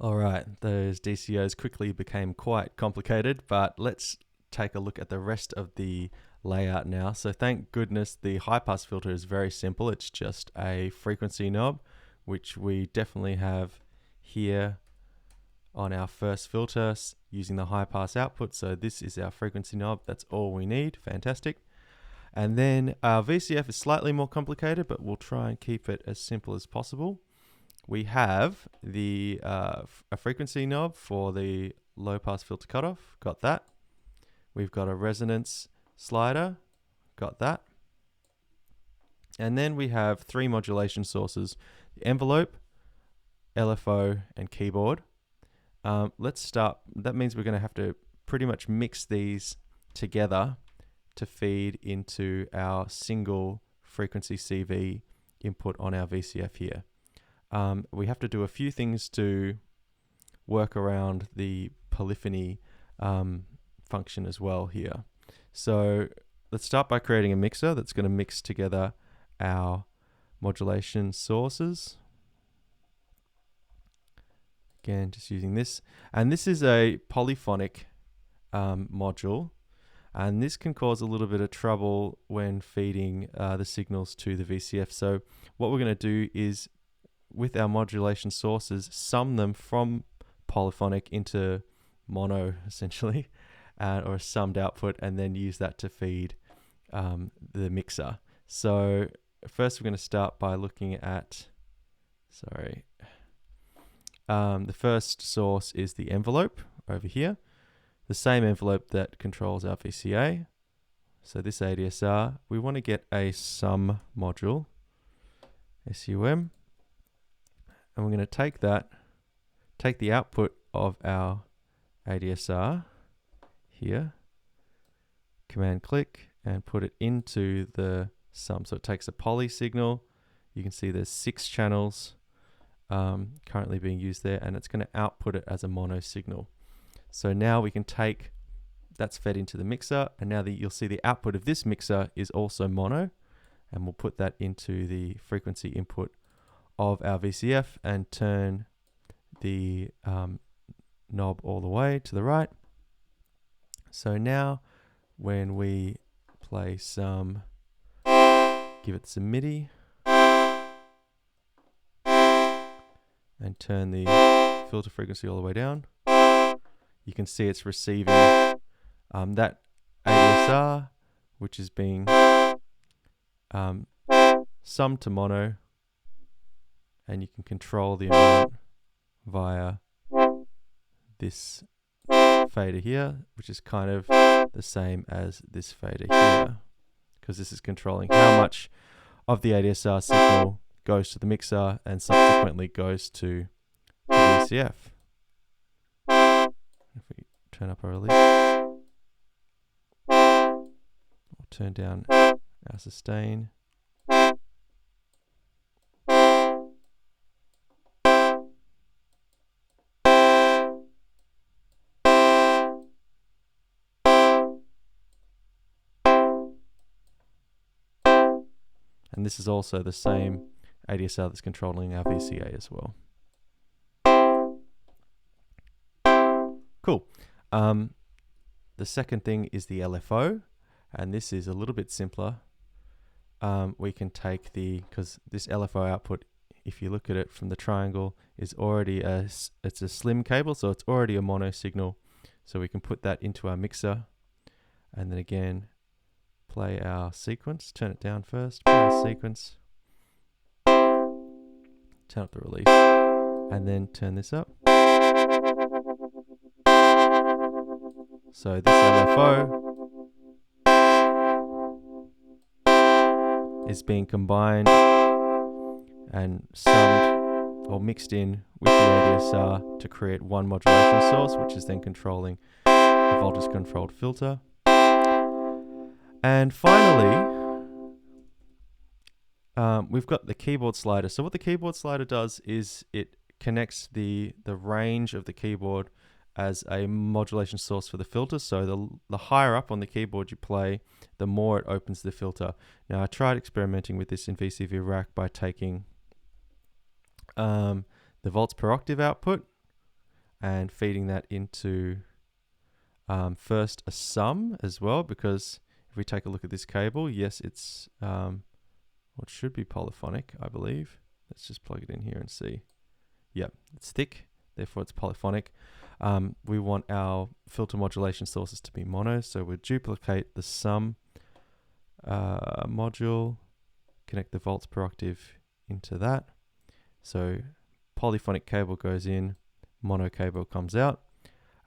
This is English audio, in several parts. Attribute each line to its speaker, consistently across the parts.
Speaker 1: All right, those DCOs quickly became quite complicated, but let's take a look at the rest of the layout now. So thank goodness the high pass filter is very simple. It's just a frequency knob, which we definitely have here on our first filter using the high pass output. So this is our frequency knob. That's all we need. Fantastic. And then our VCF is slightly more complicated, but we'll try and keep it as simple as possible. We have the a frequency knob for the low pass filter cutoff, got that. We've got a resonance slider, got that. And then we have three modulation sources, the envelope, LFO, and keyboard. Let's start, that means we're going to have to pretty much mix these together to feed into our single frequency CV input on our VCF here. We have to do a few things to work around the polyphony function as well here. So let's start by creating a mixer that's going to mix together our modulation sources. Again, just using this. And this is a polyphonic module. And this can cause a little bit of trouble when feeding the signals to the VCF. So what we're going to do is, with our modulation sources, sum them from polyphonic into mono, essentially, or a summed output, and then use that to feed the mixer. So first we're going to start by looking at, the first source is the envelope over here, the same envelope that controls our VCA. So this ADSR, we want to get a sum module, SUM. And we're going to take the output of our ADSR here, command click, and put it into the sum. So it takes a poly signal. You can see there's 6 channels currently being used there, and it's going to output it as a mono signal. So now we can take, that's fed into the mixer, and now you'll see the output of this mixer is also mono, and we'll put that into the frequency input of our VCF and turn the knob all the way to the right. So now when we play some, give it some MIDI and turn the filter frequency all the way down, you can see it's receiving that ADSR, which is being summed to mono, and you can control the amount via this fader here, which is kind of the same as this fader here, because this is controlling how much of the ADSR signal goes to the mixer and subsequently goes to the VCF. If we turn up our release, or turn down our sustain, and this is also the same ADSR that's controlling our VCA as well. Cool. The second thing is the LFO, and this is a little bit simpler. We can take because this LFO output, if you look at it from the triangle, is already it's a slim cable, so it's already a mono signal. So we can put that into our mixer, and then again, play our sequence, turn it down first, play our sequence, turn up the release, and then turn this up. So this LFO is being combined and summed or mixed in with the ADSR to create one modulation source, which is then controlling the voltage controlled filter. And finally, we've got the keyboard slider. So what the keyboard slider does is it connects the range of the keyboard as a modulation source for the filter. So the higher up on the keyboard you play, the more it opens the filter. Now I tried experimenting with this in VCV Rack by taking the volts per octave output, and feeding that into first a sum as well, because if we take a look at this cable, yes, it's what should be polyphonic, I believe. Let's just plug it in here and see. Yep, it's thick, therefore it's polyphonic. We want our filter modulation sources to be mono, so we'll duplicate the sum module, connect the volts per octave into that. So polyphonic cable goes in, mono cable comes out.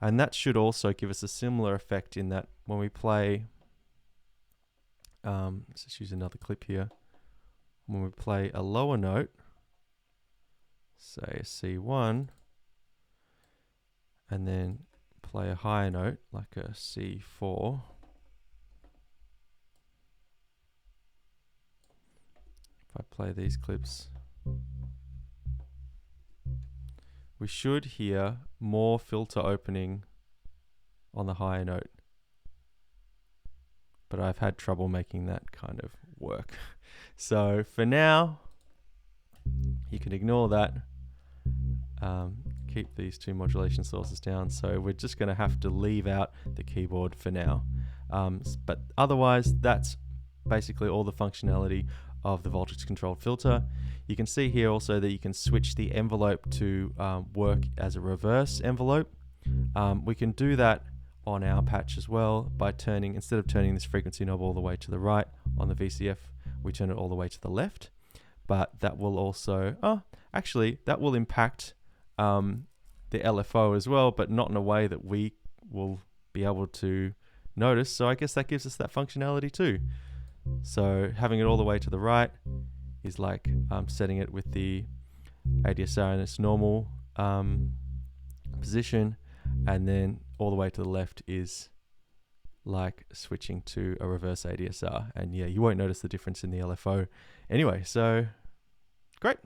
Speaker 1: And that should also give us a similar effect in that when we play, let's just use another clip here. When we play a lower note, say a C1, and then play a higher note like a C4, if I play these clips, we should hear more filter opening on the higher note. But I've had trouble making that kind of work. So for now, you can ignore that. Keep these two modulation sources down. So we're just going to have to leave out the keyboard for now. But otherwise, that's basically all the functionality of the voltage controlled filter. You can see here also that you can switch the envelope to work as a reverse envelope. We can do that on our patch as well by turning, instead of turning this frequency knob all the way to the right on the VCF, we turn it all the way to the left. But that will also, actually that will impact the LFO as well, but not in a way that we will be able to notice. So I guess that gives us that functionality too. So having it all the way to the right is like setting it with the ADSR in its normal position, and then all the way to the left is like switching to a reverse ADSR. And yeah, you won't notice the difference in the LFO anyway. So great.